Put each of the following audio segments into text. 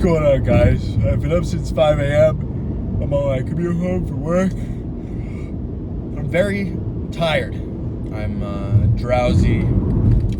What's going on, guys? I've been up since 5 a.m. I'm on my commute home from work. I'm very tired. I'm drowsy,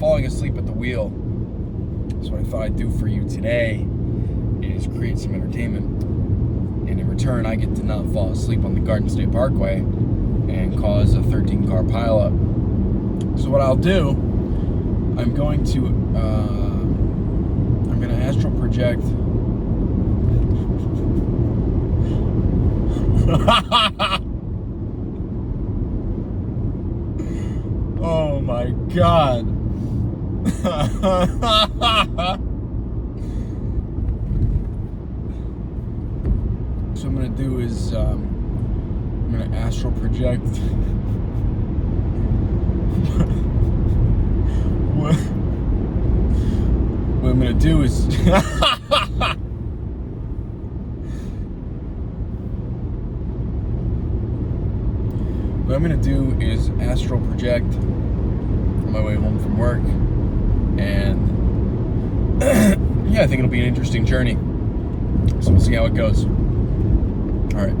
falling asleep at the wheel. So what I thought I'd do for you today is create some entertainment. And in return, I get to not fall asleep on the Garden State Parkway and cause a 13-car pileup. So what I'll do, I'm going to astral project. Oh my God. So what I'm going to do is I'm going to astral project what I'm going to do is what I'm going to do is astral project on my way home from work, and yeah, I think it'll be an interesting journey. So we'll see how it goes. All right.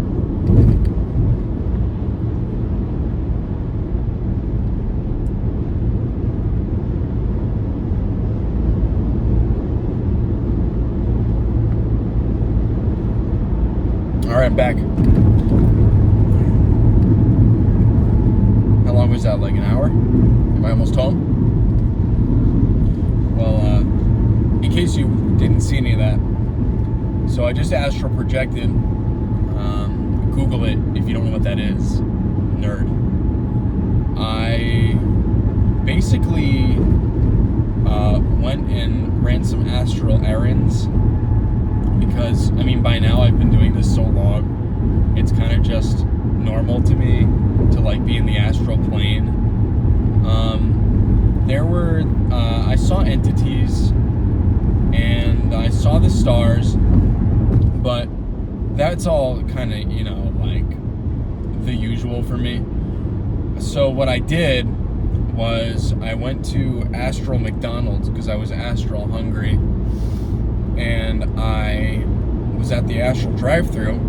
All right, I'm back. How long was that? Like an hour? Am I almost home? Well, in case you didn't see any of that, so I just astral projected. Google it if you don't know what that is, nerd. I basically went and ran some astral errands because, I mean, by now I've been doing this so long, it's kind of just normal to me to like be in the astral plane. I saw entities and I saw the stars, but that's all kind of, you know, like the usual for me. So what I did was I went to Astral McDonald's because I was astral hungry, and I was at the astral drive-thru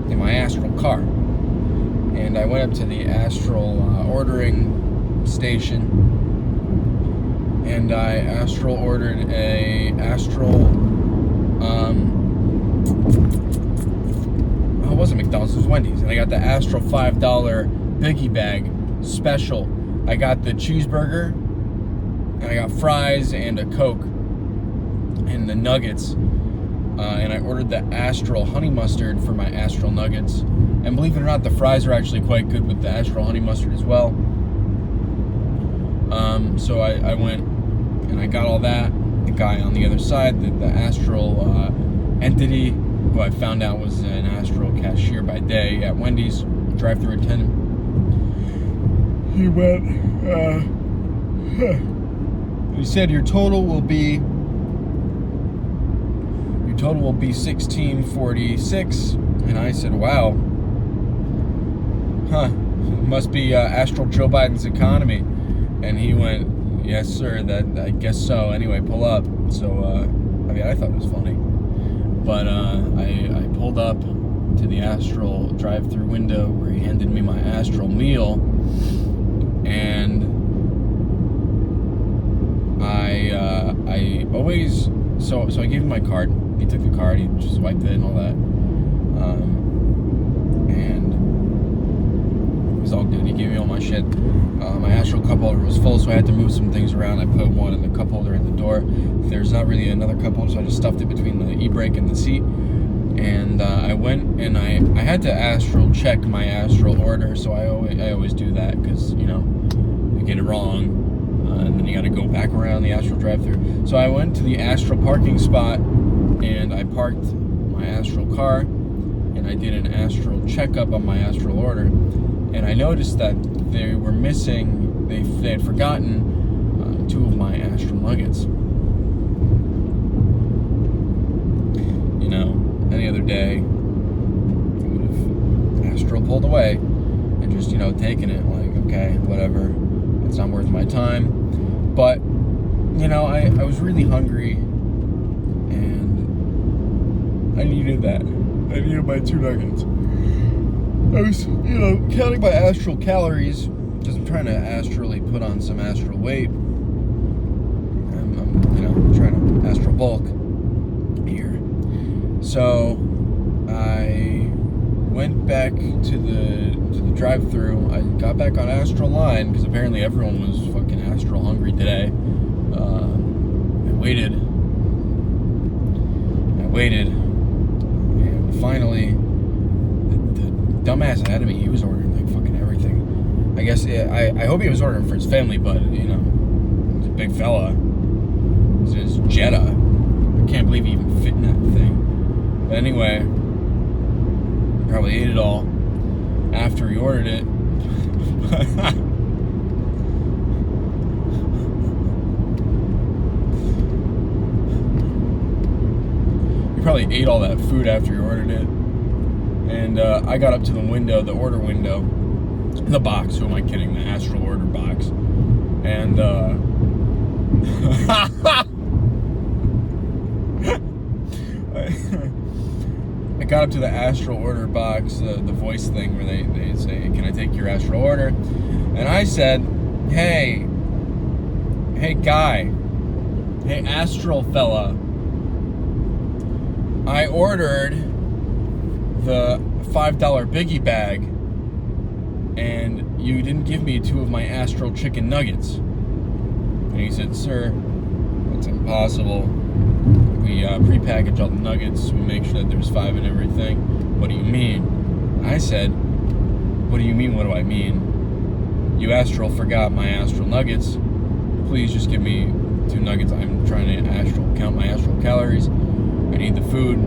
in my astral car, and I went up to the astral ordering station, and I astral ordered a astral it wasn't McDonald's, it was Wendy's, and I got the astral $5 biggie bag special. I got the cheeseburger, and I got fries and a Coke and the nuggets, and I ordered the astral honey mustard for my astral nuggets. And believe it or not, the fries are actually quite good with the astral honey mustard as well. So I went and I got all that. The guy on the other side, the astral entity, who I found out was an astral cashier by day at Wendy's, drive-thru attendant, he went, he said your total will be $1646, and I said, wow, must be astral Joe Biden's economy. And he went, yes sir, that I guess so. Anyway, pull up. So I mean, I thought it was funny, but I pulled up to the astral drive-thru window where he handed me my astral meal, and I always, so I gave him my card. He took the card, he just swiped it and all that, and it was all good. He gave me all my shit. My astral cup holder was full, so I had to move some things around. I put one in the cup holder at the door. There's not really another cup holder, so I just stuffed it between the e-brake and the seat. And I went and I had to astral check my astral order, so I always do that, because, you know, you get it wrong, and then you got to go back around the astral drive-thru. So I went to the astral parking spot, and I parked my astral car, and I did an astral checkup on my astral order, and I noticed that they were missing, they had forgotten 2 of my astral nuggets. You know, any other day, I would have astral pulled away and just, you know, taken it, like, okay, whatever, it's not worth my time. But, you know, I was really hungry, and I needed that. I needed my 2 nuggets. I was, counting my astral calories because I'm trying to astrally put on some astral weight. I'm trying to astral bulk here. So I went back to the drive-thru. I got back on Astral line because apparently everyone was fucking astral hungry today. I waited, and finally, the dumbass ahead of me, he was ordering like fucking everything. I guess I hope he was ordering for his family, but he's a big fella. It's his Jetta. I can't believe he even fit in that thing. But anyway, probably ate it all after he ordered it. He probably ate all that food after he ordered it. And I got up to the window, the order window, the box, who am I kidding, the astral order box. And I got up to the astral order box, the voice thing where they say, can I take your astral order? And I said, hey guy, hey astral fella, I ordered the $5 biggie bag and you didn't give me 2 of my astral chicken nuggets. And he said, sir, that's impossible. We pre-package all the nuggets. We make sure that there's 5 in everything. What do you mean? I said, what do you mean, what do I mean? You astral forgot my astral nuggets. Please just give me 2 nuggets. I'm trying to count my astral calories. I need the food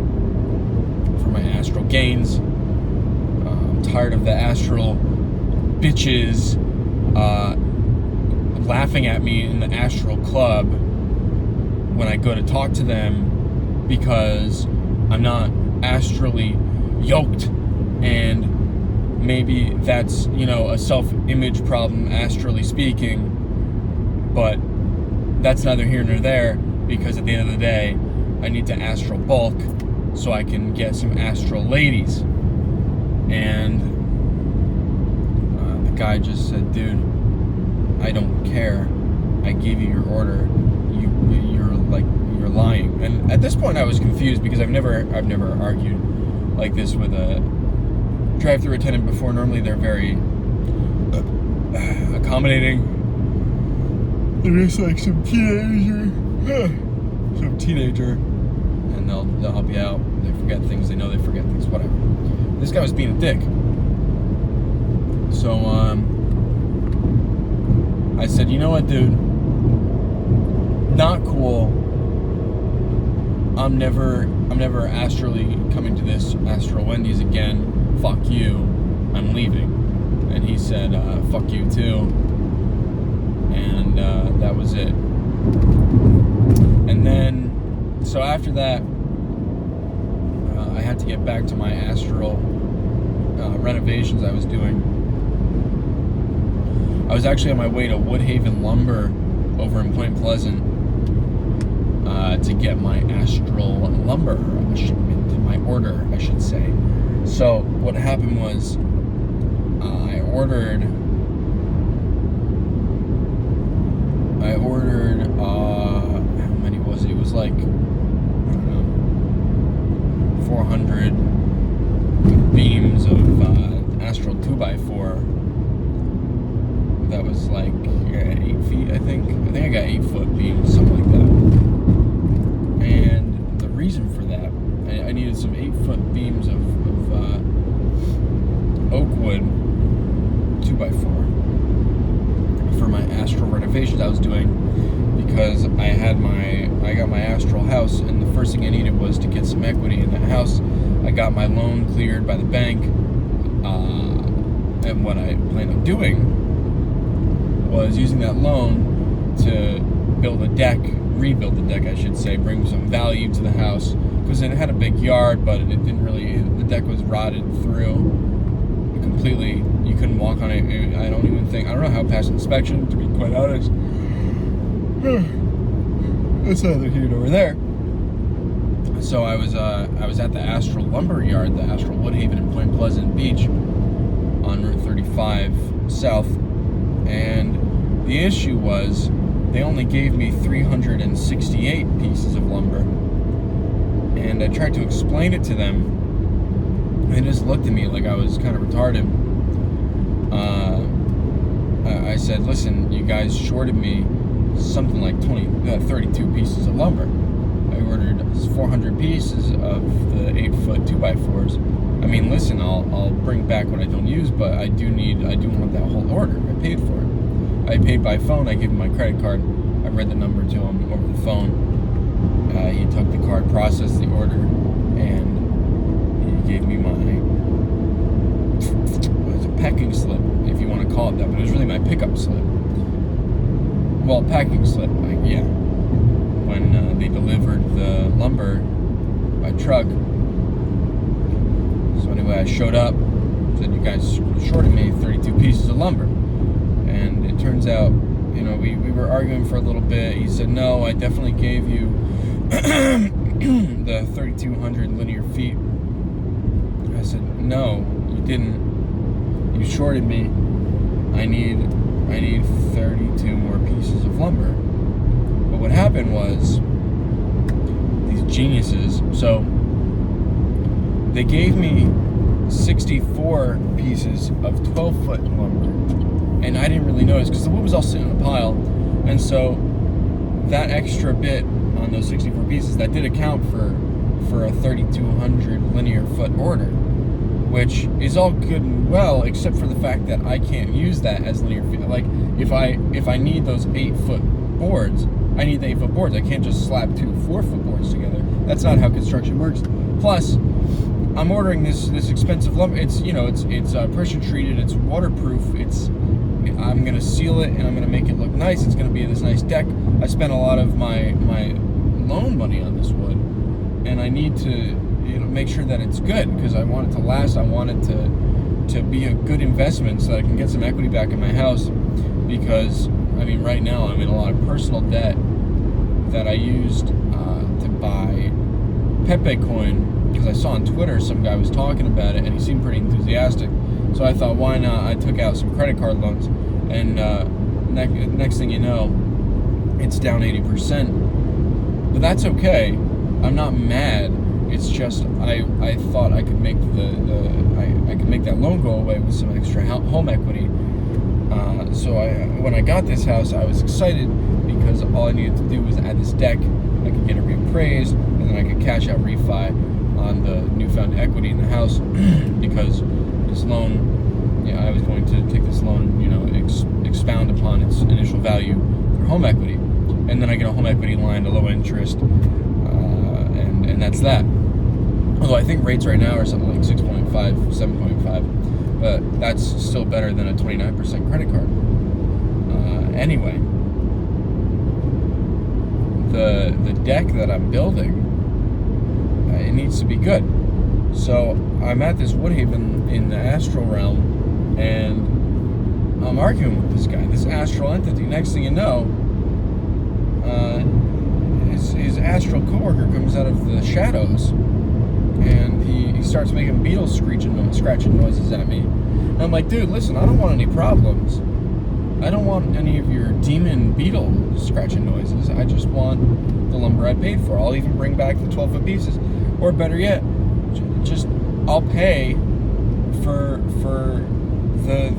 for my astral gains. I'm tired of the astral bitches laughing at me in the astral club when I go to talk to them because I'm not astrally yoked, and maybe that's, a self-image problem, astrally speaking, but that's neither here nor there, because at the end of the day, I need to astral bulk so I can get some astral ladies. And the guy just said, dude, I don't care. I gave you your order. You're lying. And at this point I was confused because I've never argued like this with a drive-thru attendant before. Normally they're very accommodating. They're just like some teenager, and they'll help you out. They forget things. They know they forget things. Whatever. This guy was being a dick. So I said, you know what, dude? Not cool. I'm never astrally coming to this Astral Wendy's again. Fuck you. I'm leaving. And he said, fuck you too. And that was it. And then, so after that, I had to get back to my astral renovations I was doing. I was actually on my way to Woodhaven Lumber over in Point Pleasant to get my astral lumber shipment, my order, I should say. So what happened was I ordered how many was it? It was like, I don't know, 400 beams of astral 2x4. That was like 8 feet, I think. I think I got 8-foot beams, something like that. And the reason for that, I needed some 8-foot beams of oak wood 2x4 for my astral renovations I was doing, because I got my astral house, and the first thing I needed was to get some equity in that house. I got my loan cleared by the bank, and what I planned on doing was using that loan to rebuild the deck, I should say, bring some value to the house, because it had a big yard, but it didn't really, the deck was rotted through completely. You couldn't walk on it. I don't know how it passed inspection, to be quite honest. That's neither here nor there. So I was at the ASTRAL lumber yard, the ASTRAL Woodhaven in Point Pleasant Beach on Route 35 South, and the issue was they only gave me 368 pieces of lumber, and I tried to explain it to them, and they just looked at me like I was kind of retarded. I said, listen, you guys shorted me something like 32 pieces of lumber. I ordered 400 pieces of the 8-foot 2x4s. I mean, listen, I'll bring back what I don't use, but I do want that whole order. I paid for it. I paid by phone. I gave him my credit card. I read the number to him over the phone. He took the card, processed the order, and he gave me my packing slip, if you want to call it that, but it was really my pickup slip. Well, packing slip, yeah. When they delivered the lumber by truck. So anyway, I showed up, said, you guys shorted me 32 pieces of lumber. And it turns out, we were arguing for a little bit. He said, no, I definitely gave you the 3,200 linear feet. I said, no, you didn't. You shorted me. I need 32 more pieces of lumber. But what happened was, these geniuses, so they gave me 64 pieces of 12-foot lumber, and I didn't really notice because the wood was all sitting in a pile, and so that extra bit on those 64 pieces, that did account for a 3,200 linear foot order, which is all good and well, except for the fact that I can't use that as linear feet. Like, if I need those 8-foot boards, I need the 8-foot boards. I can't just slap 2 4-foot boards together. That's not how construction works. Plus, I'm ordering this expensive lumber. It's pressure treated. It's waterproof. I'm gonna seal it and I'm gonna make it look nice. It's gonna be this nice deck. I spent a lot of my loan money on this wood, and I need to make sure that it's good because I want it to last. I want it to be a good investment so that I can get some equity back in my house, because right now I'm in a lot of personal debt that I used to buy Pepe coin, because I saw on Twitter some guy was talking about it and he seemed pretty enthusiastic. So I thought, why not? I took out some credit card loans, and next thing you know, it's down 80%. But that's okay. I'm not mad. It's just I thought I could make I could make that loan go away with some extra home equity. So when I got this house, I was excited because all I needed to do was add this deck. I could get it reappraised, and then I could cash out refi on the newfound equity in the house because this loan, I was going to take this loan and expound upon its initial value for home equity, and then I get a home equity line, a low interest, and that's that. Although I think rates right now are something like 6.5, 7.5, but that's still better than a 29% credit card. Anyway, the deck that I'm building, it needs to be good. So I'm at this Woodhaven in the astral realm, and I'm arguing with this guy, this astral entity. Next thing you know, his astral coworker comes out of the shadows, and he starts making beetles scratching noises at me. And I'm like, dude, listen, I don't want any problems. I don't want any of your demon beetle scratching noises. I just want the lumber I paid for. I'll even bring back the 12-foot pieces. Or better yet, just I'll pay for the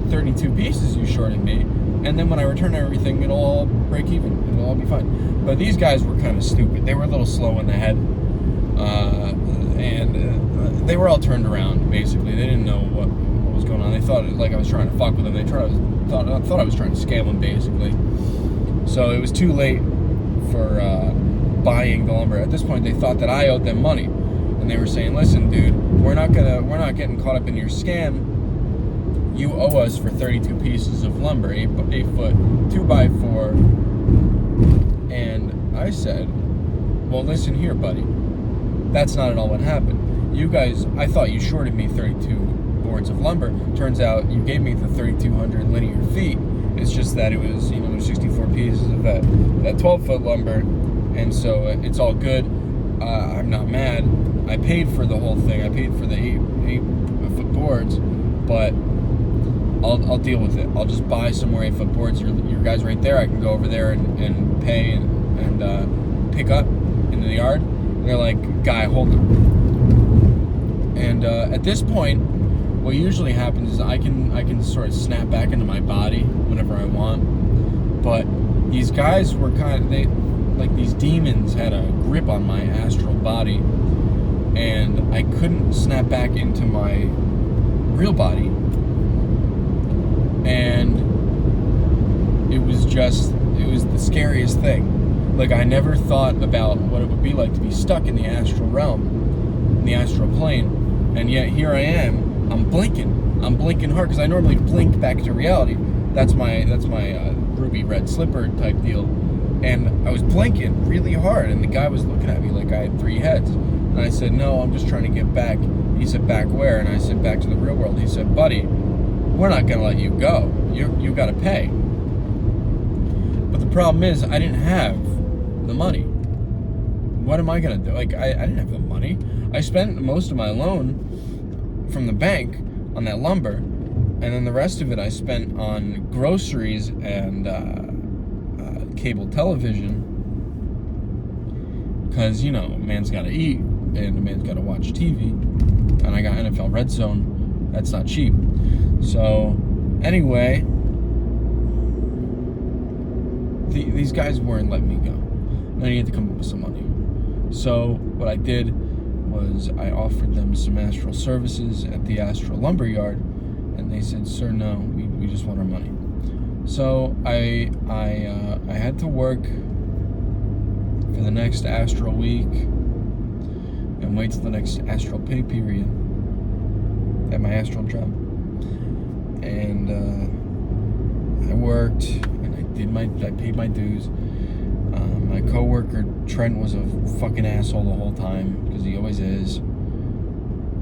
32 pieces you shorted me, and then when I return everything, it'll all break even. It'll all be fine. But these guys were kind of stupid. They were a little slow in the head, and they were all turned around. Basically, they didn't know what was going on. They thought I was trying to fuck with them. They thought I was trying to scam them, basically. So it was too late for buying the lumber. At this point, they thought that I owed them money, and they were saying, "Listen, dude, we're not getting caught up in your scam. You owe us for 32 pieces of lumber, 8-foot 2x4." And I said, "Well, listen here, buddy. That's not at all what happened. You guys, I thought you shorted me 32 boards of lumber. Turns out you gave me the 3,200 linear feet. It's just that it was, there's 64 pieces of that 12-foot lumber, and so it's all good. I'm not mad. I paid for the whole thing. I paid for the 8-foot boards, but I'll deal with it. I'll just buy some more 8-foot boards. Your guys right there. I can go over there and pay and pick up into the yard. And they're like, guy, hold them. And at this point, what usually happens is I can sort of snap back into my body whenever I want. But these guys were like these demons had a grip on my astral body, and I couldn't snap back into my real body. And it was the scariest thing. Like, I never thought about what it would be like to be stuck in the astral realm, in the astral plane, and yet here I am. I'm blinking hard, because I normally blink back to reality. That's my ruby red slipper type deal. And I was blinking really hard, and the guy was looking at me like I had 3 heads. And I said, no, I'm just trying to get back. He said, back where? And I said, back to the real world. He said, buddy, we're not going to let you go. You got to pay. But the problem is, I didn't have the money. What am I going to do? Like, I didn't have the money. I spent most of my loan from the bank on that lumber, and then the rest of it I spent on groceries and cable television, because, you know, a man's got to eat and a man's got to watch TV, and I got NFL Red Zone. That's not cheap. So anyway, these guys weren't letting me go. I needed to come up with some money. So what I did was I offered them some astral services at the Astral lumber yard, and they said, sir, no, we just want our money. So I had to work for the next astral week and wait till the next astral pay period at my astral job. And I worked, and I paid my dues. My coworker Trent was a fucking asshole the whole time, because he always is.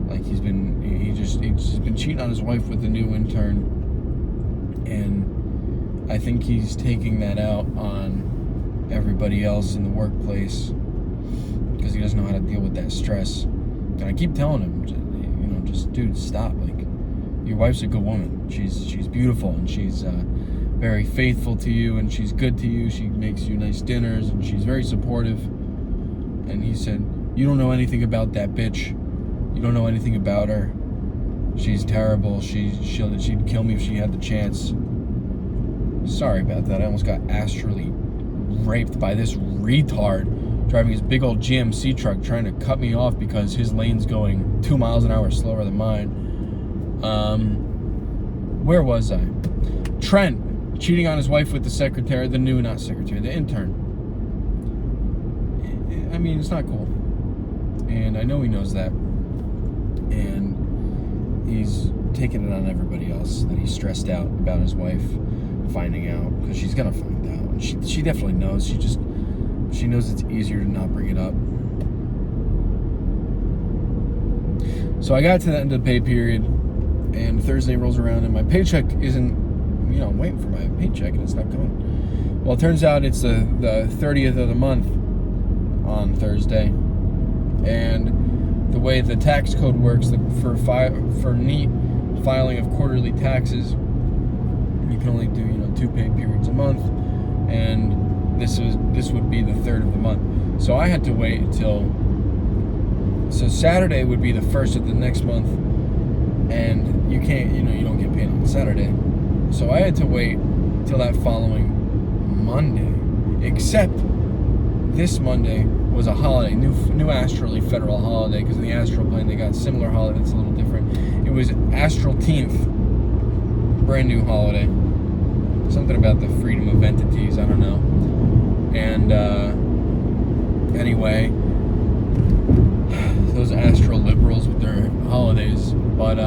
Like, he's just been cheating on his wife with the new intern, and I think he's taking that out on everybody else in the workplace, because he doesn't know how to deal with that stress. And I keep telling him, you know, just, dude, stop. Like, your wife's a good woman. She's beautiful, and she's very faithful to you, and she's good to you. She makes you nice dinners, and she's very supportive. And he said, you don't know anything about that bitch. You don't know anything about her. She's terrible. She'd kill me if she had the chance. Sorry about that. I almost got astrally raped by this retard driving his big old GMC truck, trying to cut me off because his lane's going 2 miles an hour slower than mine. Where was I? Trent cheating on his wife with the intern. I mean, it's not cool. And I know he knows that. And he's taking it on everybody else, that he's stressed out about his wife finding out, because she's gonna find out. And she definitely knows. She knows it's easier to not bring it up. So I got to the end of the pay period, and Thursday rolls around, and my paycheck isn't, you know, I'm waiting for my paycheck, and it's not coming. Well, it turns out it's the 30th of the month on Thursday, and the way the tax code works, for neat filing of quarterly taxes, you can only do, you know, 2 pay periods a month, and this would be the 3rd of the month. So I had to wait so Saturday would be the 1st of the next month, and you don't get paid on Saturday. So I had to wait till that following Monday, except this Monday was a holiday, new astrally federal holiday, because in the astral plane they got a similar holiday that's a little different. It was Astral 10th, brand new holiday. Something about the freedom of entities, I don't know. And anyway, those astral liberals with their holidays. But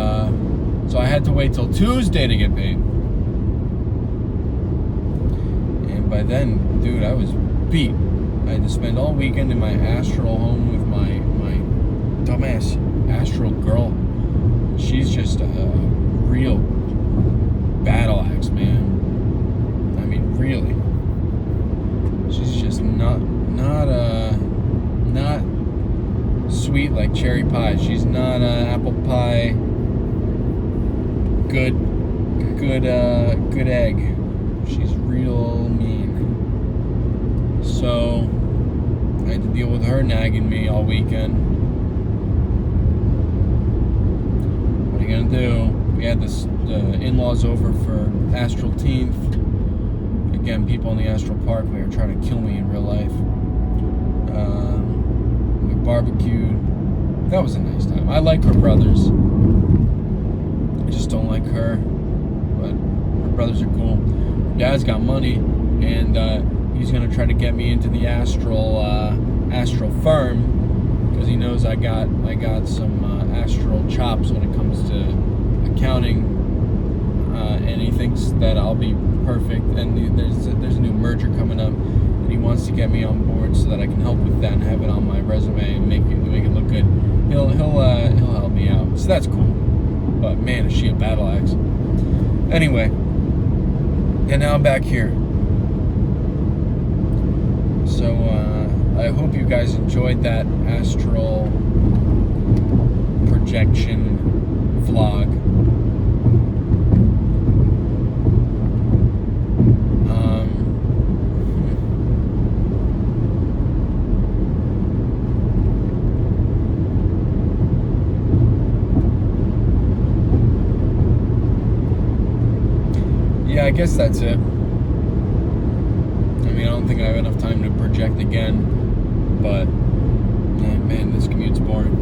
so I had to wait till Tuesday to get paid. And by then, dude, I was beat. I had to spend all weekend in my astral home with my dumbass astral girl. She's just a real battle axe, man. I mean, really. She's just not not sweet like cherry pie. She's not apple pie. Good egg. She's real mean. So I had to deal with her nagging me all weekend. What are you gonna do? We had the in-laws over for Astral Teenth. Again, people in the Astral Parkway are trying to kill me in real life. We barbecued. That was a nice time. I like her brothers. I just don't like her. But her brothers are cool. Her dad's got money, and he's gonna try to get me into the Astral firm because he knows I got some Astral chops when it comes to accounting, and he thinks that I'll be perfect. And there's a new merger coming up, and he wants to get me on board so that I can help with that and have it on my resume and make it look good. He'll help me out, so that's cool. But man, is she a battle axe. Anyway, and now I'm back here. So I hope you guys enjoyed that Astral projection vlog. Yeah, I guess that's it. I mean, I don't think I have enough time to project again, but man, this commute's boring.